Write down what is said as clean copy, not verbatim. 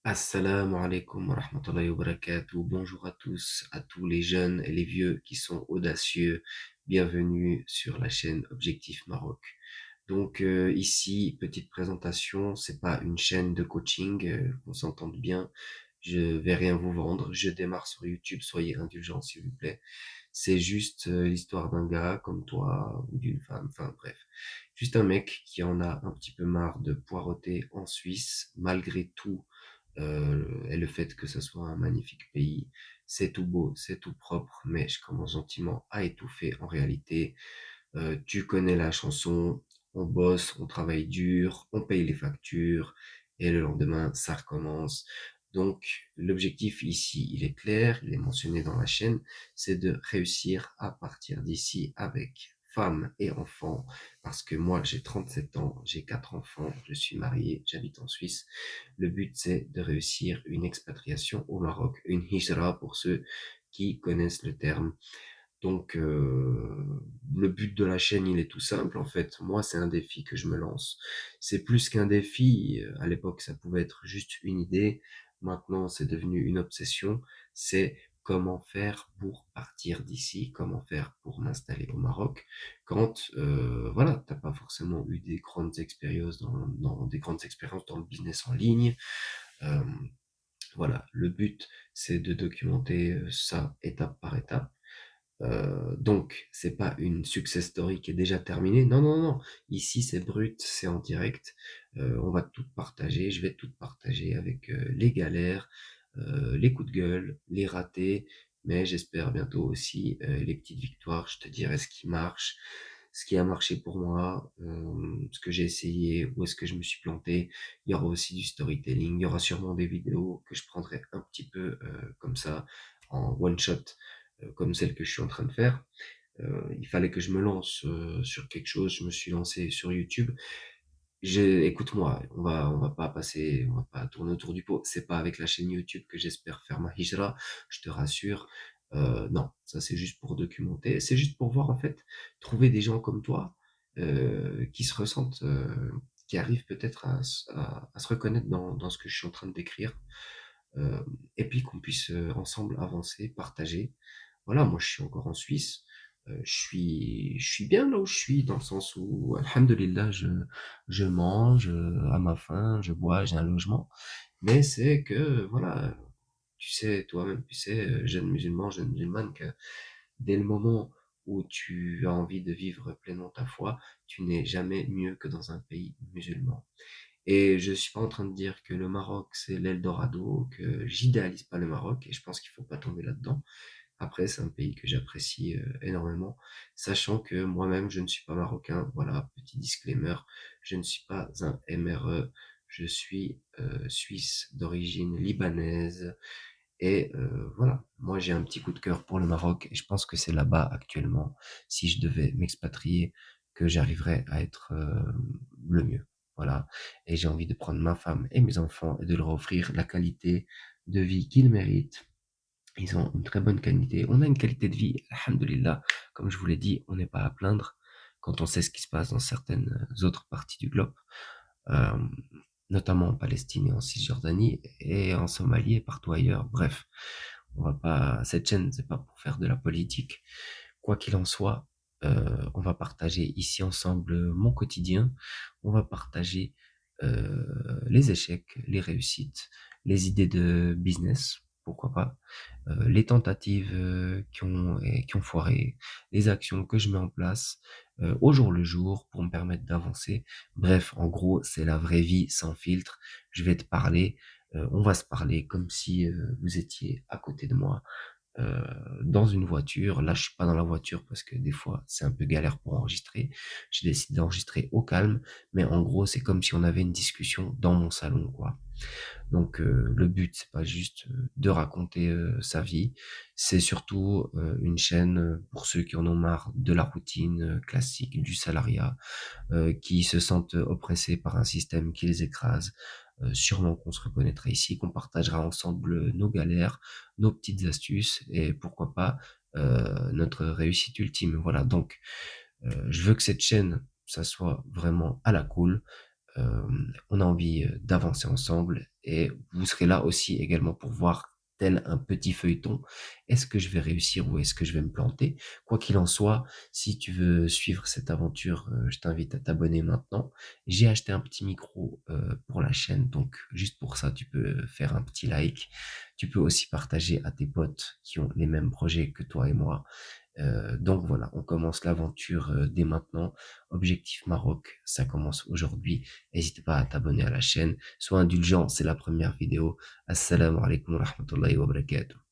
Assalamu alaikum wa rahmatullahi wa barakatuh. Bonjour à tous les jeunes et les vieux qui sont audacieux. Bienvenue sur la chaîne Objectif Maroc. Donc ici, petite présentation, c'est pas une chaîne de coaching, qu'on s'entende bien. Je vais rien vous vendre. Je démarre sur YouTube, soyez indulgents s'il vous plaît. C'est juste l'histoire d'un gars comme toi ou d'une femme, enfin bref. Juste un mec qui en a un petit peu marre de poireauter en Suisse, malgré tout et le fait que ce soit un magnifique pays, c'est tout beau, c'est tout propre, mais je commence gentiment à étouffer en réalité. Tu connais la chanson, on bosse, on travaille dur, on paye les factures, et le lendemain, ça recommence. Donc, l'objectif ici, il est clair, il est mentionné dans la chaîne, c'est de réussir à partir d'ici avec femme et enfants, parce que moi, j'ai 37 ans, j'ai 4 enfants, je suis marié, j'habite en Suisse. Le but, c'est de réussir une expatriation au Maroc, une hijra pour ceux qui connaissent le terme. Donc, le but de la chaîne, il est tout simple. En fait, moi, c'est un défi que je me lance. C'est plus qu'un défi. À l'époque, ça pouvait être juste une idée. Maintenant, c'est devenu une obsession. C'est comment faire pour partir d'ici, comment faire pour m'installer au Maroc, quand voilà, t'as pas forcément eu des grandes expériences des grandes expériences dans le business en ligne. Euh, voilà, le but, c'est de documenter ça étape par étape. Donc, c'est pas une success story qui est déjà terminée. Non, non, non. Ici, c'est brut, c'est en direct. On va tout partager. Je vais tout partager avec les galères, les coups de gueule, les ratés, mais j'espère bientôt aussi les petites victoires. Je te dirai ce qui marche, ce qui a marché pour moi, ce que j'ai essayé, où est-ce que je me suis planté. Il y aura aussi du storytelling. Il y aura sûrement des vidéos que je prendrai un petit peu comme ça en one shot comme celle que je suis en train de faire. Il fallait que je me lance sur quelque chose. Je me suis lancé sur YouTube. Écoute-moi, on va pas passer, on va pas tourner autour du pot. C'est pas avec la chaîne YouTube que j'espère faire ma hijra. Je te rassure. Non, ça c'est juste pour documenter. C'est juste pour voir en fait, trouver des gens comme toi qui se ressentent, qui arrivent peut-être à se reconnaître dans ce que je suis en train de décrire. Euh, et puis qu'on puisse ensemble avancer, partager. Voilà, moi je suis encore en Suisse. Je suis bien là où je suis, dans le sens où, alhamdulillah, je mange à ma faim, je bois, j'ai un logement. Mais c'est que, voilà, tu sais, toi-même, tu sais, jeune musulman, jeune musulmane, que dès le moment où tu as envie de vivre pleinement ta foi, tu n'es jamais mieux que dans un pays musulman. Et je suis pas en train de dire que le Maroc, c'est l'Eldorado, que j'idéalise pas le Maroc, et je pense qu'il faut pas tomber là-dedans. Après, c'est un pays que j'apprécie énormément, sachant que moi-même, je ne suis pas marocain. Voilà, petit disclaimer, je ne suis pas un MRE, je suis suisse d'origine libanaise. Et voilà, moi j'ai un petit coup de cœur pour le Maroc, et je pense que c'est là-bas actuellement, si je devais m'expatrier, que j'arriverais à être le mieux. Voilà, et j'ai envie de prendre ma femme et mes enfants et de leur offrir la qualité de vie qu'ils méritent. Ils ont une très bonne qualité. On a une qualité de vie, alhamdoulilah. Comme je vous l'ai dit, on n'est pas à plaindre quand on sait ce qui se passe dans certaines autres parties du globe, euh, notamment en Palestine et en Cisjordanie et en Somalie et partout ailleurs. Bref, on va pas, cette chaîne, c'est pas pour faire de la politique. Quoi qu'il en soit, on va partager ici ensemble mon quotidien. On va partager les échecs, les réussites, les idées de business, pourquoi pas, les tentatives qui ont foiré, les actions que je mets en place au jour le jour pour me permettre d'avancer. Bref, en gros, c'est la vraie vie sans filtre. Je vais te parler, on va se parler comme si vous étiez à côté de moi euh, dans une voiture. Là, je suis pas dans la voiture parce que des fois, c'est un peu galère pour enregistrer. J'ai décidé d'enregistrer au calme, mais en gros, c'est comme si on avait une discussion dans mon salon, quoi. Donc le but, c'est pas juste de raconter sa vie, c'est surtout une chaîne pour ceux qui en ont marre de la routine classique du salariat, qui se sentent oppressés par un système qui les écrase. Sûrement qu'on se reconnaîtra ici, qu'on partagera ensemble nos galères, nos petites astuces et pourquoi pas notre réussite ultime. Voilà, donc je veux que cette chaîne, ça soit vraiment à la cool. on a envie d'avancer ensemble et vous serez là aussi également pour voir tel un petit feuilleton, est-ce que je vais réussir ou est-ce que je vais me planter? Quoi qu'il en soit, si tu veux suivre cette aventure, je t'invite à t'abonner maintenant. J'ai acheté un petit micro pour la chaîne, donc juste pour ça, tu peux faire un petit like. Tu peux aussi partager à tes potes qui ont les mêmes projets que toi et moi. Donc voilà, on commence l'aventure dès maintenant. Objectif Maroc, ça commence aujourd'hui. N'hésite pas à t'abonner à la chaîne. Sois indulgent, c'est la première vidéo. Assalamu alaikum wa rahmatullahi wa barakatuh.